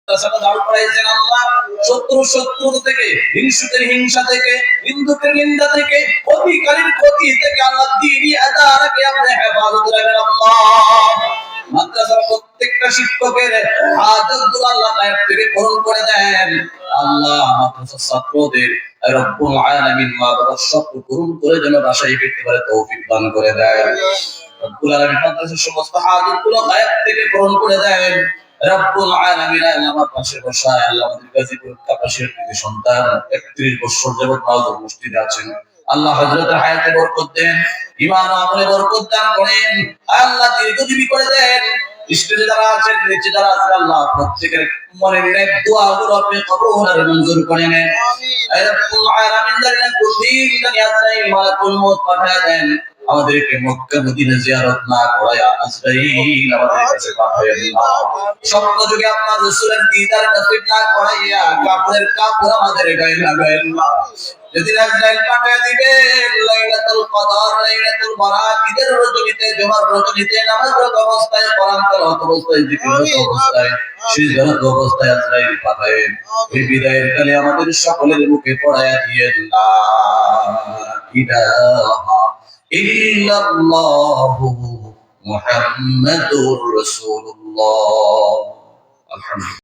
সাথে দাঁড় করাইছেন আল্লাহ। শত্রু থেকে, হিংসুকের হিংসা থেকে, নিন্দুকের নিন্দা থেকে, অধিকারীর ক্ষতি থেকে আল্লাহ দ্বীনি আদারকে আপনি হেফাজত রাখেন আল্লাহ। মাদ্রাসার প্রত্যেকটা শিক্ষকের হাজতগুলো আল্লাহ গায়েব থেকে পূরণ করে দেন আল্লাহ। মাদ্রাসার ছাত্রদের রব্বুল আলামিন মাদ্রাসার স্বপ্ন পূরণ করে যেন বাসায় ফিরতে পারে তৌফিক দান করে দেন রব্বুল আলামিন। মাদ্রাসার সমস্ত হাজতগুলো গায়েব থেকে পূরণ করে দেন রব্বুল আলামিন। আমার পাশে বসা আল্লাহ আমাদের গাজীপুর কাপাসিয়ার থেকে সন্তান 31 বছর যাবত নাওজুল মসজিদে আছেন আল্লাহ হযরতের হায়াতে বরকত দেন, ঈমান ও আমলে বরকত দান করেন আল্লাহ, দীর্ঘজীবী করে দেন। স্টেজে যারা আছেন, নিচে যারা আছেন আল্লাহ প্রত্যেকের মনের নেক দোয়াগুলো আপনি কবুল আর মঞ্জুর করে নেন আমিন। রব্বুল আলামিন জানেন কোন দিন জানি আজরাইল মালাকুল মউত পাঠিয়ে দেন আমাদেরকে মক্কা মদিনা জিয়ারত না করায়া আজরাইল আমাদের কাছে পাঠিয়ে দিন। স্বপ্ন যুগে আপনার রাসূলের দিদার নসিব না করাইয়া কাফের কাফর আমাদের গায়ে লাগায়েন না। যদি আজরাইল পাঠিয়ে দিবেন লাইলাতুল কদর, লাইলাতুল বারাত, ঈদের রজনীতে, জুমার রজনীতে, নামাজরত অবস্থায়, কোরআন তেলাওয়াত অবস্থায়, জিকিররত অবস্থায়, সিজদারত অবস্থায় আজরাইল পাঠায়েন। এই বিদায়ের কালে আমাদের সকলের মুখে পড়ায়া দিয়েন লা ইলাহা ইল্লাল্লাহু মুহাম্মাদুর রাসূলুল্লাহ। আলহামদুলিল্লাহ।